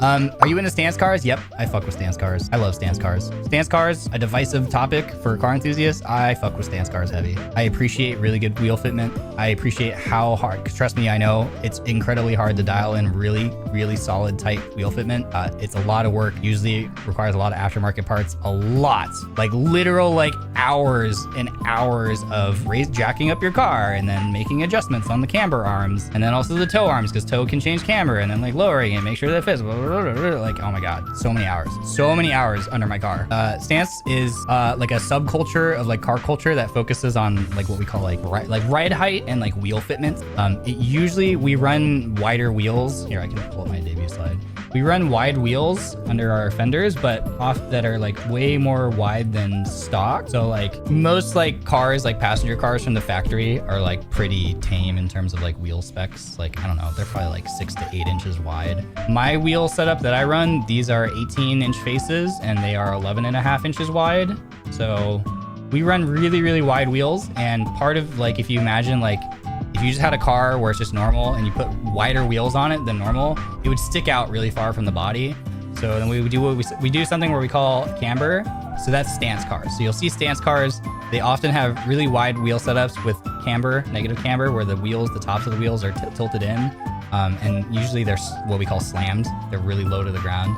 Are you into stance cars? Yep, I fuck with stance cars. I love stance cars. Stance cars, a divisive topic for car enthusiasts. I fuck with stance cars heavy. I appreciate really good wheel fitment. I appreciate how hard, trust me, I know it's incredibly hard to dial in really solid, tight wheel fitment. It's a lot of work, usually requires a lot of aftermarket parts, a lot, like literal like hours and hours of jacking up your car and then making adjustments on the camber arms and then also the toe arms because toe can change camber and then like lowering it, make sure that it fits. Like, oh my God, so many hours under my car. Stance is like a subculture of like car culture that focuses on like what we call like ride height and like wheel fitment. Usually we run wider wheels. Here, I can pull up my debut slide. We run wide wheels under our fenders, but off that are like way more wide than stock. So like most like cars, like passenger cars from the factory are like pretty tame in terms of like wheel specs. Like, I don't know, they're probably like 6 to 8 inches wide. My wheel setup that I run, these are 18-inch faces and they are 11.5 inches wide. So we run really wide wheels. And part of like, if you imagine like, if you just had a car where it's just normal and you put wider wheels on it than normal, it would stick out really far from the body. So then we would do we do something where we call camber. So that's stance cars. So you'll see stance cars. They often have really wide wheel setups with camber, negative camber, where the wheels, the tops of the wheels are tilted in. And usually they're what we call slammed. They're really low to the ground.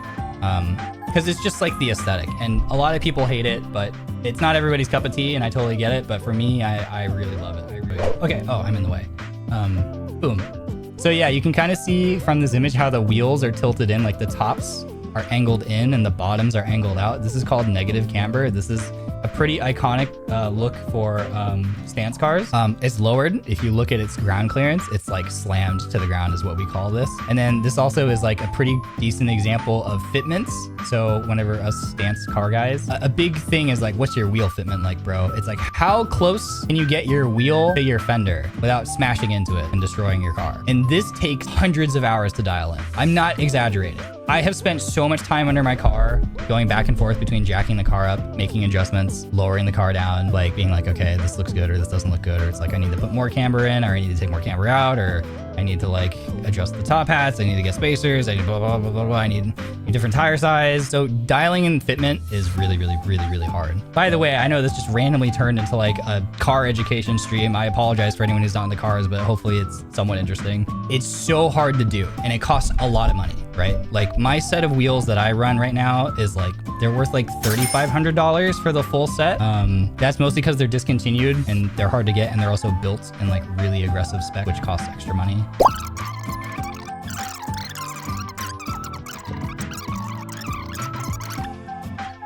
Because it's just like the aesthetic. And a lot of people hate it, but it's not everybody's cup of tea, and I totally get it. But for me, I really love it. Okay, oh, I'm in the way. Boom. So yeah, you can kind of see from this image how the wheels are tilted in, like the tops are angled in and the bottoms are angled out. This is called negative camber. This is a pretty iconic look for stance cars. It's lowered. If you look at its ground clearance, it's like slammed to the ground is what we call this. And then this also is like a pretty decent example of fitments. So whenever us stance car guys, a big thing is like, what's your wheel fitment like, bro? It's like, how close can you get your wheel to your fender without smashing into it and destroying your car? And this takes hundreds of hours to dial in. I'm not exaggerating. I have spent so much time under my car going back and forth between jacking the car up, making adjustments, lowering the car down, like being like, okay, this looks good or this doesn't look good, or it's like I need to put more camber in, or I need to take more camber out, or I need to like adjust the top hats, I need to get spacers, I need blah, blah, blah, blah, blah, I need a different tire size. So dialing in fitment is really hard. By the way, I know this just randomly turned into like a car education stream. I apologize for anyone who's not in the cars, but hopefully it's somewhat interesting. It's so hard to do and it costs a lot of money, right? Like my set of wheels that I run right now is like, they're worth like $3,500 for the full set. That's mostly because they're discontinued and they're hard to get, and they're also built in like really aggressive spec, which costs extra money.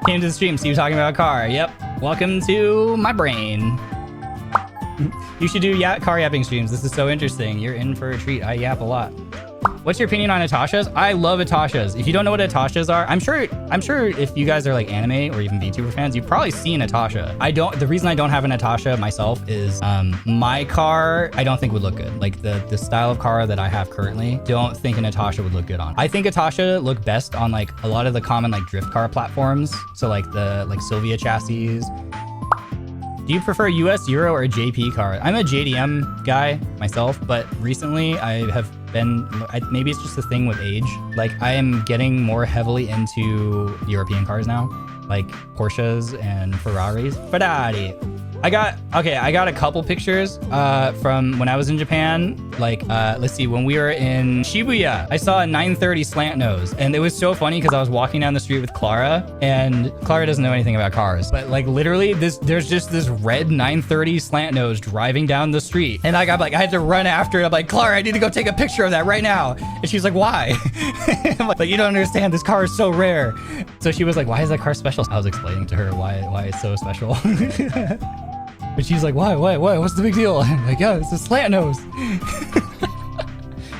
Came to the stream, see you talking about a car. Yep, welcome to my brain. You should do car yapping streams. This is so interesting. You're in for a treat. I yap a lot. What's your opinion on Atashas? I love Atashas. If you don't know what Atashas are, I'm sure if you guys are like anime or even VTuber fans, you've probably seen Atasha. The reason I don't have an Atasha myself is my car, I don't think would look good. Like the style of car that I have currently, don't think an Atasha would look good on. I think Atasha look best on like a lot of the common like drift car platforms. So like the Sylvia chassis. Do you prefer US, Euro, or JP car? I'm a JDM guy myself, but recently I have been, maybe it's just a thing with age. Like I am getting more heavily into European cars now, like Porsches and Ferraris. Ferrari. I got a couple pictures from when I was in Japan. Like, let's see, when we were in Shibuya, I saw a 930 slant nose, and it was so funny because I was walking down the street with Clara, and Clara doesn't know anything about cars, but like literally there's just this red 930 slant nose driving down the street, and I had to run after it. I'm like, Clara, I need to go take a picture of that right now. And she's like, why? I'm like, you don't understand, this car is so rare. So she was like, why is that car special? I was explaining to her why it's so special. But she's like, why? What's the big deal? I'm like, yeah, it's a slant nose.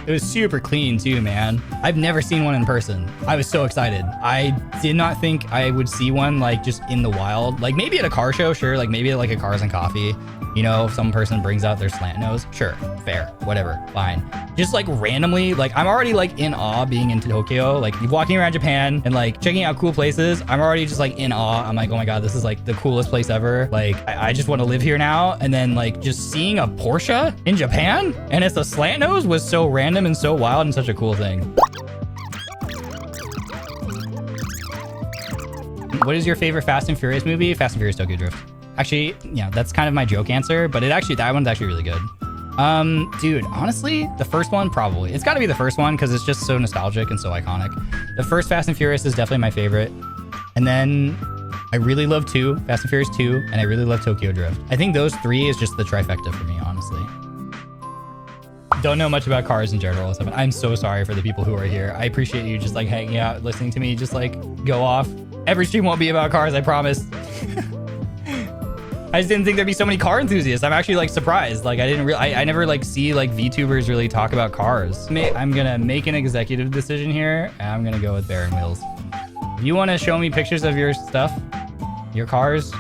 It was super clean too, man. I've never seen one in person. I was so excited. I did not think I would see one like just in the wild. Like maybe at a car show, sure. Like maybe at like a Cars and Coffee. You know, if some person brings out their slant nose, sure, fair, whatever, fine. Just like randomly, like I'm already like in awe being in Tokyo, like walking around Japan and like checking out cool places. I'm already just like in awe. I'm like, oh my God, this is like the coolest place ever. Like I just want to live here now. And then like just seeing a Porsche in Japan and it's a slant nose was so random and so wild and such a cool thing. What is your favorite Fast and Furious movie? Fast and Furious Tokyo Drift. Actually, yeah, that's kind of my joke answer, but that one's actually really good. Dude, honestly, the first one probably. It's got to be the first one because it's just so nostalgic and so iconic. The first Fast and Furious is definitely my favorite. And then I really love 2, Fast and Furious 2, and I really love Tokyo Drift. I think those 3 is just the trifecta for me, honestly. Don't know much about cars in general. I'm so sorry for the people who are here. I appreciate you just like hanging out, listening to me just like go off. Every stream won't be about cars, I promise. I just didn't think there'd be so many car enthusiasts. I'm actually like surprised. Like I never like see like VTubers really talk about cars. I'm gonna make an executive decision here, and I'm gonna go with Barren Wheels. If you want to show me pictures of your stuff, your cars,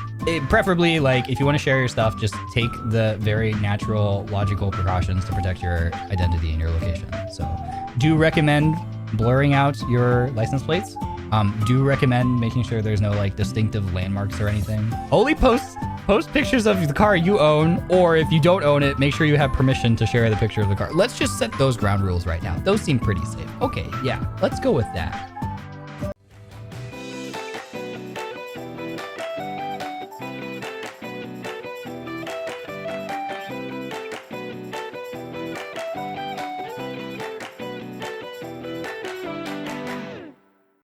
preferably like if you want to share your stuff, just take the very natural, logical precautions to protect your identity and your location. So do recommend blurring out your license plates. Do recommend making sure there's no like distinctive landmarks or anything. Only post pictures of the car you own, or if you don't own it, make sure you have permission to share the picture of the car. Let's just set those ground rules right now. Those seem pretty safe. Okay, yeah, let's go with that.